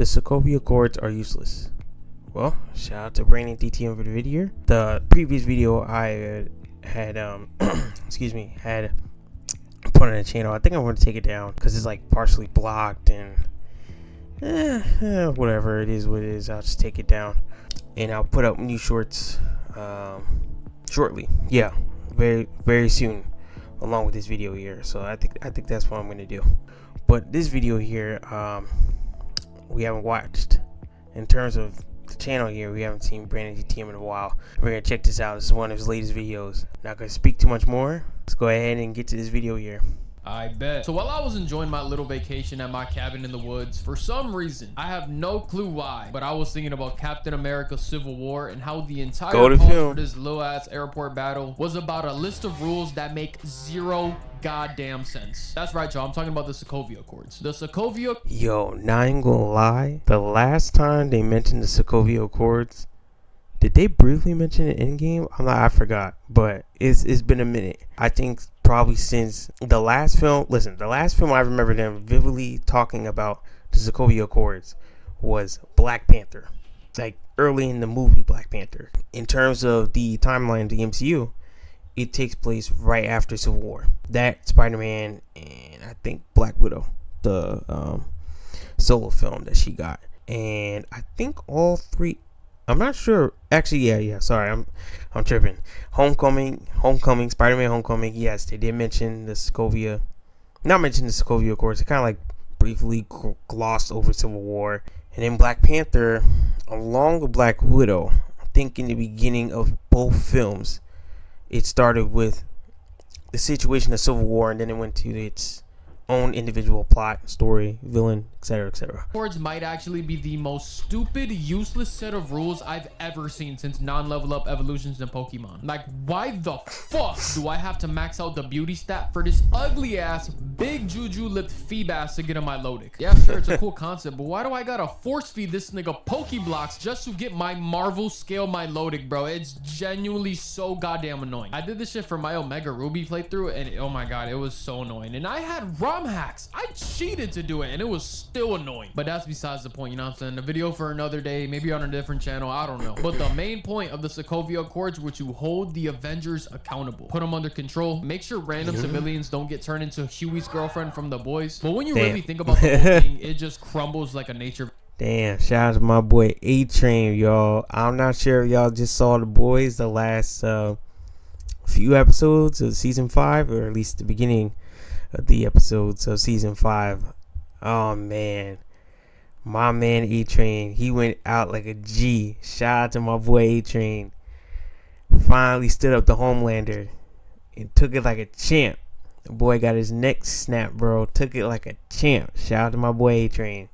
Sokovia Accords are useless. Well, shout out to Brandon DTM for the video. The previous video I had had put on the channel. I think I'm going to take it down because it's like partially blocked and whatever. It is what it is. I'll just take it down and I'll put up new shorts shortly. Yeah, very soon, along with this video here. So I think that's what I'm going to do. But this video here, we haven't watched. In terms of the channel here, we haven't seen Brandon DTM in a while. We're gonna check this out. This is one of his latest videos. Not gonna speak too much more. Let's go ahead and get to this video here. I bet. So while I was enjoying my little vacation at my cabin in the woods, for some reason, I have no clue why, but I was thinking about Captain America Civil War and how the entire cause for this little ass airport battle was about a list of rules that make zero goddamn sense. That's right, y'all. I'm talking about the Sokovia Accords. The Sokovia... Yo, not even gonna lie. The last time they mentioned the Sokovia Accords, did they briefly mention it in game? I forgot, but it's been a minute. I think probably since the last film. Listen, the last film I remember them vividly talking about the Sokovia Accords was Black Panther. Like early in the movie Black Panther. In terms of the timeline of the MCU, it takes place right after Civil War. That, Spider-Man, and I think Black Widow, the solo film that she got. And I think all three, I'm not sure. Actually, yeah. Sorry, I'm tripping. Homecoming, Spider-Man Homecoming. Yes, they did mention the Sokovia. Not mention the Sokovia Accords. They kind of like briefly glossed over Civil War. And then Black Panther, along with Black Widow, I think in the beginning of both films, it started with the situation of Civil War, and then it went to its own individual plot, story, villain, etc., etc. Accords might actually be the most stupid, useless set of rules I've ever seen since non-level up evolutions in Pokemon. Like, why the fuck do I have to max out the beauty stat for this ugly ass, big juju lipped Feebas to get on my Lodic? Yeah, sure, it's a cool concept, but why do I gotta force feed this nigga Pokeblocks just to get my Marvel scale my Lodic, bro? It's genuinely so goddamn annoying. I did this shit for my Omega Ruby playthrough, and oh my god, it was so annoying. And I had ROM hacks. I cheated to do it, and it was still annoying. But that's besides the point, you know what I'm saying? The video for another day, maybe on a different channel, I don't know. But the main point of the Sokovia Accords was to hold the Avengers accountable, put them under control, make sure random civilians don't get turned into Huey's girlfriend from The Boys. But when you really think about the whole thing, it just crumbles like a nature. Damn, shout out to my boy A-Train, y'all. I'm not sure if y'all just saw The Boys the last few episodes of season 5, or at least the beginning of the episodes of season 5. Oh man, my man A-Train, he went out like a G. Shout out to my boy A-Train. Finally stood up to Homelander and took it like a champ. The boy got his neck snapped, bro. Took it like a champ. Shout out to my boy A-Train.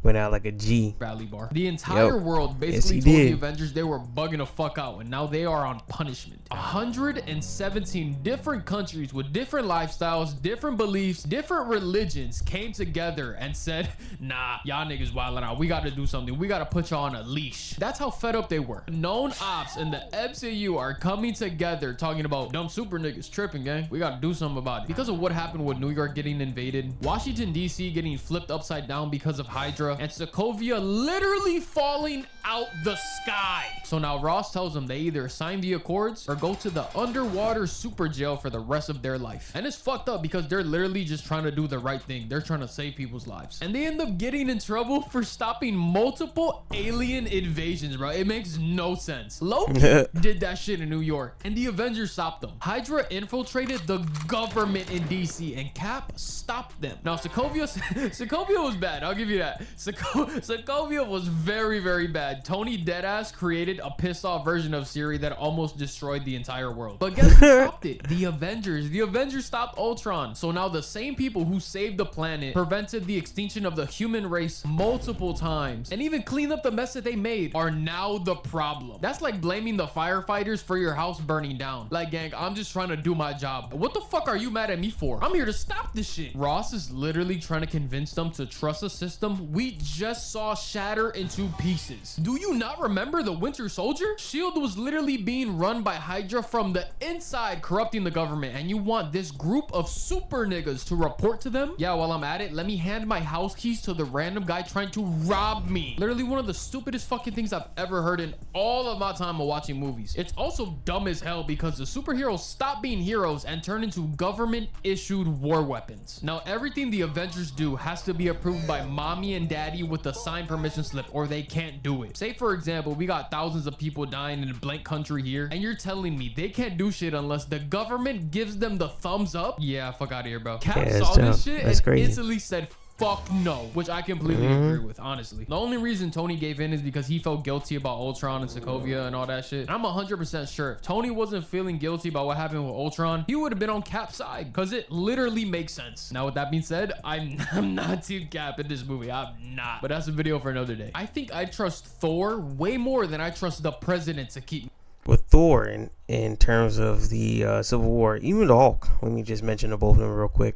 Went out like a G. Rally bar. The entire world basically told the Avengers they were bugging the fuck out, and now they are on punishment. 117 different countries with different lifestyles, different beliefs, different religions came together and said, nah, y'all niggas wildin' out. We gotta do something. We gotta put y'all on a leash. That's how fed up they were. Known ops and the MCU are coming together talking about dumb super niggas tripping, gang. We gotta do something about it. Because of what happened with New York getting invaded, Washington DC getting flipped upside down because of Hydra, and Sokovia literally falling out the sky. So now Ross tells them they either sign the Accords or go to the underwater super jail for the rest of their life. And it's fucked up because they're literally just trying to do the right thing. They're trying to save people's lives. And they end up getting in trouble for stopping multiple alien invasions, bro. It makes no sense. Loki did that shit in New York, and the Avengers stopped them. Hydra infiltrated the government in DC, and Cap stopped them. Now Sokovia was bad. I'll give you that. Sokovia was very, very bad. Tony Deadass created a pissed off version of Siri that almost destroyed the entire world. But guess who stopped it? The Avengers. The Avengers stopped Ultron. So now the same people who saved the planet prevented the extinction of the human race multiple times and even cleaned up the mess that they made are now the problem. That's like blaming the firefighters for your house burning down. Like, gang, I'm just trying to do my job. What the fuck are you mad at me for? I'm here to stop this shit. Ross is literally trying to convince them to trust a system we we just saw shatter into pieces. Do you not remember the Winter Soldier? S.H.I.E.L.D. was literally being run by Hydra from the inside, corrupting the government, and you want this group of super niggas to report to them? Yeah, while I'm at it, let me hand my house keys to the random guy trying to rob me. Literally one of the stupidest fucking things I've ever heard in all of my time of watching movies. It's also dumb as hell because the superheroes stop being heroes and turn into government issued war weapons. Now everything the Avengers do has to be approved by mommy and daddy with a signed permission slip, or they can't do it. Say for example, we got thousands of people dying in a blank country here, and you're telling me they can't do shit unless the government gives them the thumbs up? Yeah, fuck out of here, bro. Cap saw this shit and crazy. Instantly said fuck no, which I completely agree with, honestly. The only reason Tony gave in is because he felt guilty about Ultron and Sokovia and all that shit. And I'm 100% sure if Tony wasn't feeling guilty about what happened with Ultron, he would have been on Cap's side, because it literally makes sense. Now with that being said, I'm not Team Cap in this movie. I'm not. But that's a video for another day. I think I trust Thor way more than I trust the president to keep. With Thor, in terms of the Civil War, even the Hulk, let me just mention the both of them real quick.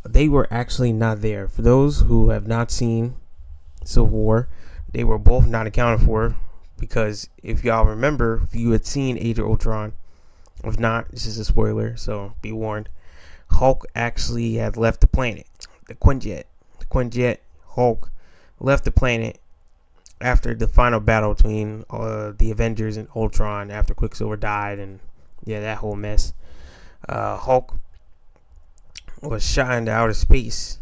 They were actually not there. For those who have not seen Civil War, they were both not accounted for, because if y'all remember, if you had seen Age of Ultron, if not, this is a spoiler, so be warned. Hulk actually had left the planet. The Quinjet Hulk left the planet after the final battle between the Avengers and Ultron, after Quicksilver died, and yeah, that whole mess. Hulk was shot into outer space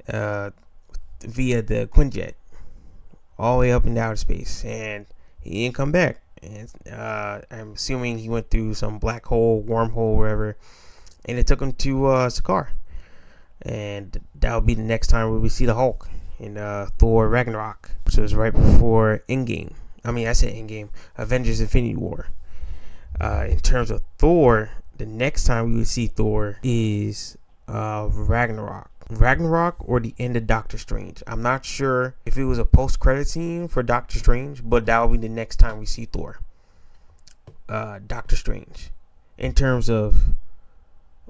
via the Quinjet, all the way up into outer space, and he didn't come back. And I'm assuming he went through some black hole, wormhole, wherever, and it took him to Sakaar. And that will be the next time we see the Hulk in Thor Ragnarok, which was right before Endgame. I mean, I said Endgame, Avengers Infinity War. In terms of Thor, the next time we would see Thor is Ragnarok or the end of Doctor Strange. I'm not sure if it was a post-credit scene for Doctor Strange, but that will be the next time we see Thor. Doctor Strange, in terms of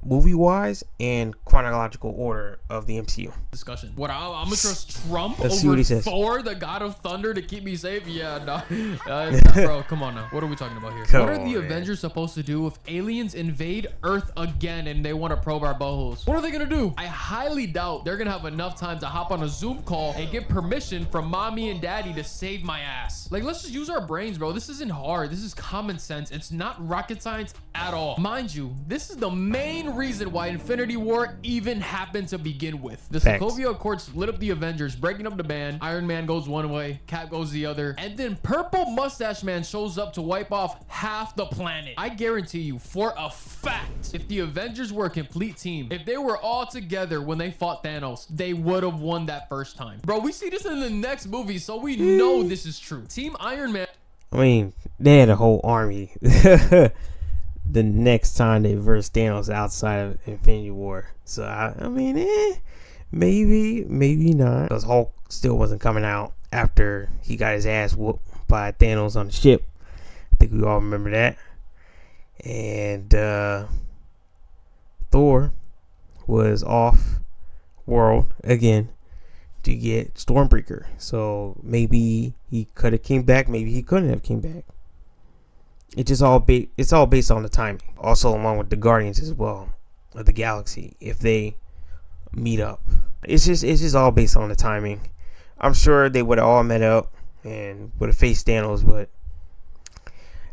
movie-wise and chronological order of the MCU. Discussion. What, I'm gonna trust Trump over Thor, the God of Thunder, to keep me safe? Yeah, no. It's not, bro, come on now. What are we talking about here? What are the Avengers supposed to do if aliens invade Earth again and they want to probe our buttholes? What are they gonna do? I highly doubt they're gonna have enough time to hop on a Zoom call and get permission from mommy and daddy to save my ass. Like, let's just use our brains, bro. This isn't hard. This is common sense. It's not rocket science at all. Mind you, this is the main reason why Infinity War even happened to begin with. The Sokovia Accords split up the Avengers, breaking up the band. Iron Man goes one way, Cap goes the other, and then Purple Mustache Man shows up to wipe off half the planet. I guarantee you, for a fact, if the Avengers were a complete team, if they were all together when they fought Thanos, they would have won that first time. Bro, we see this in the next movie, so we know this is true. Team Iron Man. I mean, they had a whole army. The next time they versed Thanos outside of Infinity War. So, I mean, maybe not. Because Hulk still wasn't coming out after he got his ass whooped by Thanos on the ship. I think we all remember that. And Thor was off world again to get Stormbreaker. So, maybe he could have came back. Maybe he couldn't have came back. It's all based on the timing. Also, along with the Guardians as well of the Galaxy, if they meet up, it's just all based on the timing. I'm sure they would have all met up and would have faced Thanos, but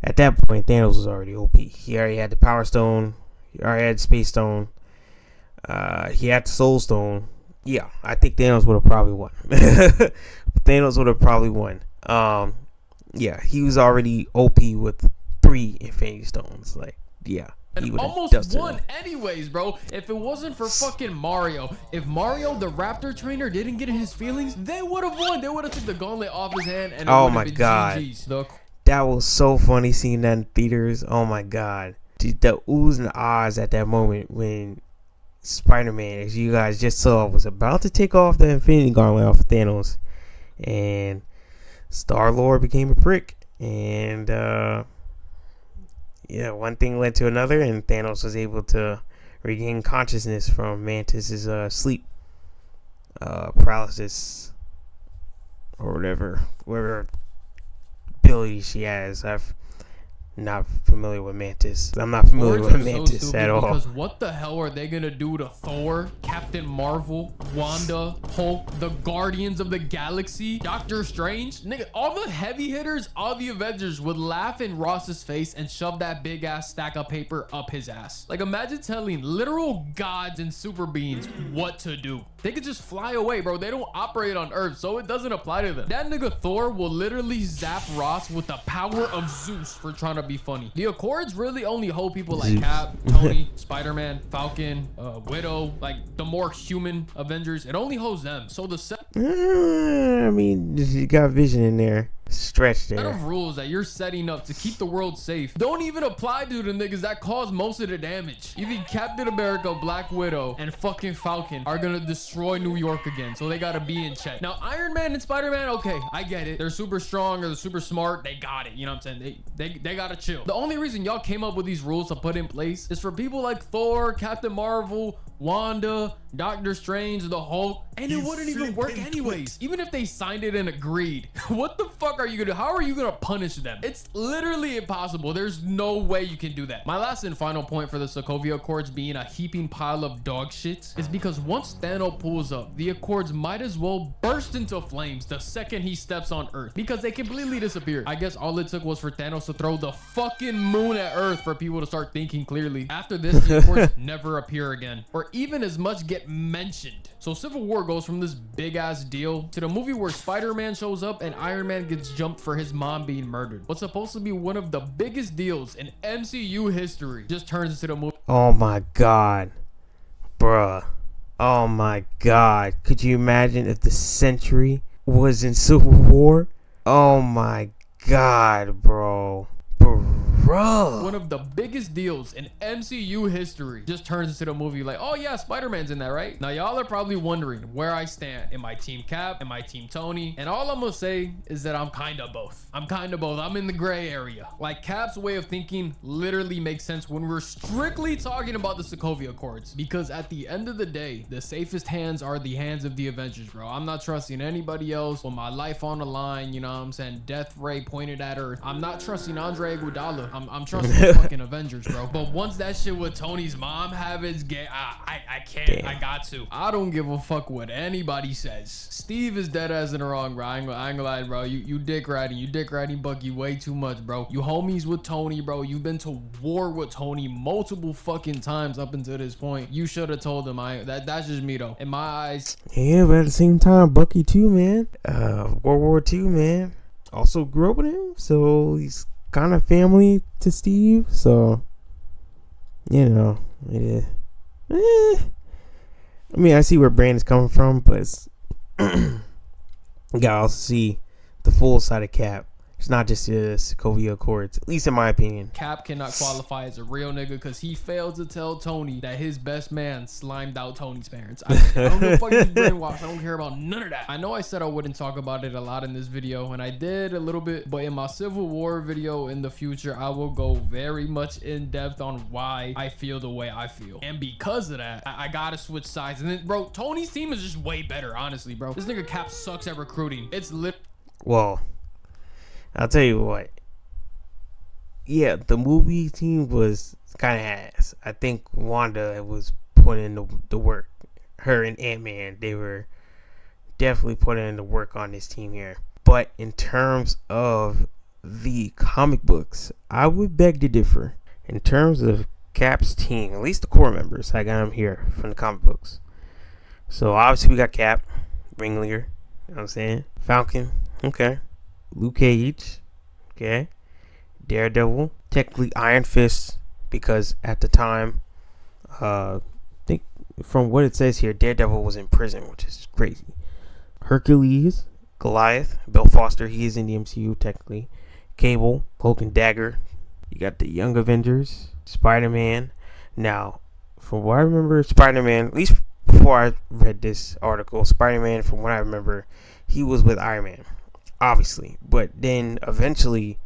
at that point, Thanos was already OP. He already had the Power Stone. He already had the Space Stone. He had the Soul Stone. Yeah, I think Thanos would have probably won. Thanos would have probably won. Yeah, he was already OP with 3 Infinity Stones. Like, yeah. And almost won anyways, bro. If it wasn't for fucking Mario, if Mario the Raptor trainer didn't get in his feelings, they would have won. They would have took the gauntlet off his hand, and it oh would my have been god, GG's. that was so funny seeing that in theaters. Oh my god, the oohs and ahs at that moment when Spider-Man, as you guys just saw, was about to take off the Infinity Gauntlet off of Thanos, and Star-Lord became a prick, and yeah, one thing led to another, and Thanos was able to regain consciousness from Mantis's sleep. paralysis or whatever ability she has. I've not familiar with Mantis. I'm not familiar with Mantis at all. Because what the hell are they gonna do to Thor, Captain Marvel, Wanda, Hulk, the Guardians of the Galaxy, Doctor Strange? Nigga, all the heavy hitters, all the Avengers would laugh in Ross's face and shove that big ass stack of paper up his ass. Like, imagine telling literal gods and super beings what to do. They could just fly away, bro. They don't operate on Earth, so it doesn't apply to them. That nigga Thor will literally zap Ross with the power of Zeus for trying to be funny. The Accords really only hold people like Cap, Tony, Spider-Man, Falcon, Widow, like the more human Avengers. It only holds them. So the I mean, you got Vision in there. Stretch there. set of rules that you're setting up to keep the world safe don't even apply to the niggas that cause most of the damage. You think Captain America, Black Widow, and fucking Falcon are gonna destroy New York again, so they gotta be in check. Now, Iron Man and Spider-Man, okay, I get it. They're super strong or they're super smart. They got it. You know what I'm saying? They gotta chill. The only reason y'all came up with these rules to put in place is for people like Thor, Captain Marvel, Wanda, Doctor Strange, the Hulk, and it wouldn't even work anyways. Even if they signed it and agreed, what the fuck are you gonna do? How are you gonna punish them? It's literally impossible. There's no way you can do that. My last and final point for the Sokovia Accords being a heaping pile of dog shit is because once Thanos pulls up, the Accords might as well burst into flames the second he steps on Earth because they completely disappear. I guess all it took was for Thanos to throw the fucking moon at Earth for people to start thinking clearly. After this, the Accords never appear again, or even as much get mentioned. So Civil War goes from this big ass deal to the movie where Spider-Man shows up and Iron Man gets jumped for his mom being murdered. What's supposed to be one of the biggest deals in MCU history just turns into the movie. Oh my god, bruh. Oh my god. Could you imagine if the Sentry was in Civil War? Oh my god, bro. Bro. One of the biggest deals in MCU history just turns into the movie like, oh yeah, Spider-Man's in that, right? Now y'all are probably wondering where I stand. Am I Team Cap? Am I Team Tony? And all I'm gonna say is that I'm kind of both. I'm in the gray area. Like, Cap's way of thinking literally makes sense when we're strictly talking about the Sokovia Accords, because at the end of the day, the safest hands are the hands of the Avengers, bro. I'm not trusting anybody else with my life on the line. You know what I'm saying? Death ray pointed at her. I'm not trusting Andre Iguodala. I'm trusting the fucking Avengers, bro. But once that shit with Tony's mom happens, I can't. Damn. I got to. I don't give a fuck what anybody says. Steve is dead ass in the wrong, bro. I ain't gonna lie, bro. You dick riding Bucky way too much, bro. You homies with Tony, bro. You've been to war with Tony multiple fucking times up until this point. You should have told him. That's just me though. In my eyes. Yeah, but at the same time, Bucky too, man. World War II, man. Also grew up with him, so he's kind of family to Steve, so you know, yeah. I mean, I see where Brandon's coming from, but it's you gotta also see the full side of Cap. It's not just the Sokovia Accords, at least in my opinion. Cap cannot qualify as a real nigga because he failed to tell Tony that his best man slimed out Tony's parents. I don't know if he's brainwashed. I don't care about none of that. I know I said I wouldn't talk about it a lot in this video, and I did a little bit, but in my Civil War video in the future, I will go very much in depth on why I feel the way I feel. And because of that, I gotta switch sides. And then, bro, Tony's team is just way better, honestly, bro. This nigga Cap sucks at recruiting. It's lit. Well, I'll tell you what. Yeah, the movie team was kind of ass. I think Wanda was putting in the work. Her and Ant-Man, they were definitely putting in the work on this team here. But in terms of the comic books, I would beg to differ. In terms of Cap's team, at least the core members, I got them here from the comic books. So obviously we got Cap, Ringleader, you know what I'm saying? Falcon, okay. Luke Cage, okay. Daredevil, technically Iron Fist, because at the time, I think from what it says here, Daredevil was in prison, which is crazy. Hercules, Goliath, Bill Foster, he is in the MCU technically. Cable, Cloak and Dagger. You got the Young Avengers, Spider-Man. Now, from what I remember, Spider-Man, at least before I read this article, Spider-Man, from what I remember, he was with Iron Man. Obviously, but then eventually,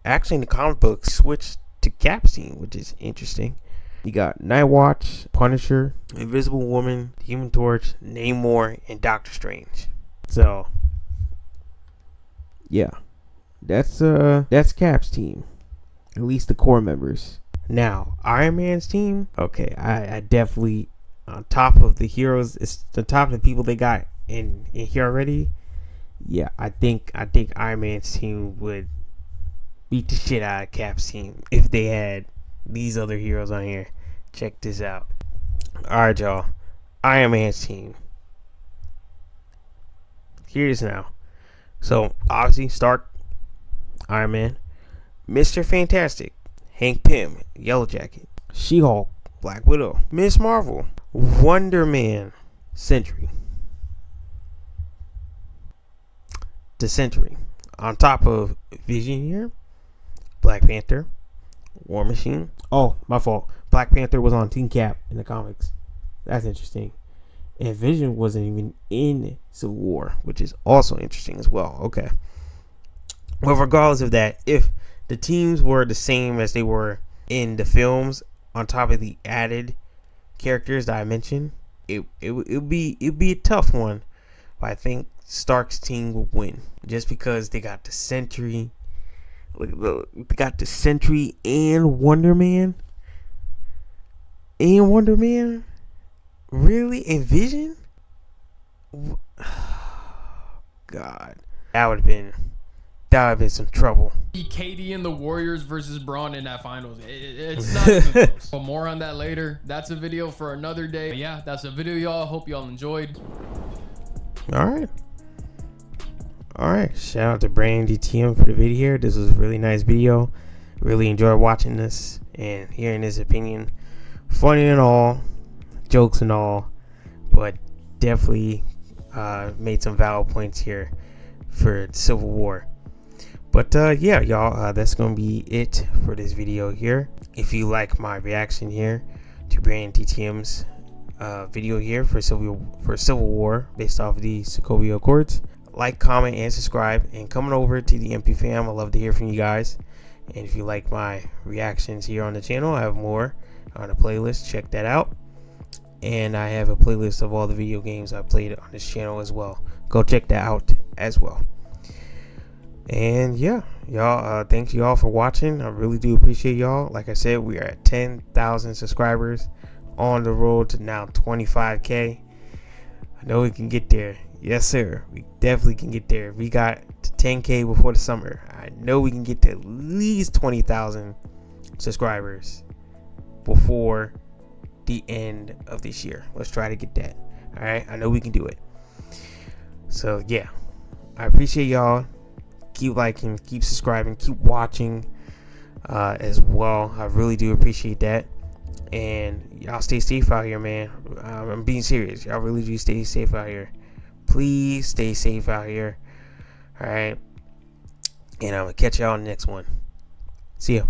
actually in the comic books, switched to Cap's team, which is interesting. You got Nightwatch, Punisher, Invisible Woman, Human Torch, Namor, and Doctor Strange. So, yeah, that's Cap's team. At least the core members. Now, Iron Man's team. Okay, I definitely, on top of the heroes, it's the top of the people they got in here already. Yeah, I think Iron Man's team would beat the shit out of Cap's team if they had these other heroes on here. Check this out. Alright, y'all. Iron Man's team. Here it is now. So, obviously, Stark, Iron Man, Mr. Fantastic, Hank Pym, Yellow Jacket, She-Hulk, Black Widow, Miss Marvel, Wonder Man, Sentry. The Sentry. On top of Vision here, Black Panther, War Machine. Oh, my fault. Black Panther was on Team Cap in the comics. That's interesting. And Vision wasn't even in Civil War, which is also interesting as well. Okay. Well, regardless of that, if the teams were the same as they were in the films, on top of the added characters that I mentioned, it'd be a tough one. But I think Stark's team will win just because they got the Sentry. They got the Sentry and Wonder Man. And Wonder Man? Really? And Vision? God. That would have been some trouble. Katie and the Warriors versus Braun in that finals. It's not even close. But more on that later. That's a video for another day. But yeah, that's a video, y'all. Hope y'all enjoyed. Alright. Shout out to Brandon DTM for the video here. This was a really nice video. Really enjoyed watching this and hearing his opinion. Funny and all, jokes and all, but definitely made some valid points here for Civil War. But yeah, y'all, that's gonna be it for this video here. If you like my reaction here to Brandon DTM's video here for Civil War based off of the Sokovia Accords, like, comment, and subscribe, and coming over to the MP fam. I love to hear from you guys. And if you like my reactions here on the channel, I have more on a playlist. Check that out. And I have a playlist of all the video games I played on this channel as well. Go check that out as well. And yeah, y'all, thanks y'all for watching. I really do appreciate y'all. Like I said, we are at 10,000 subscribers, on the road to now 25K. I know we can get there. Yes, sir. We definitely can get there. We got to 10K before the summer. I know we can get to at least 20,000 subscribers before the end of this year. Let's try to get that. All right. I know we can do it. So yeah, I appreciate y'all. Keep liking, keep subscribing, keep watching as well. I really do appreciate that. And y'all stay safe out here, man. I'm being serious. Y'all really do stay safe out here. Please stay safe out here. All right. And I'm going to catch y'all on the next one. See ya.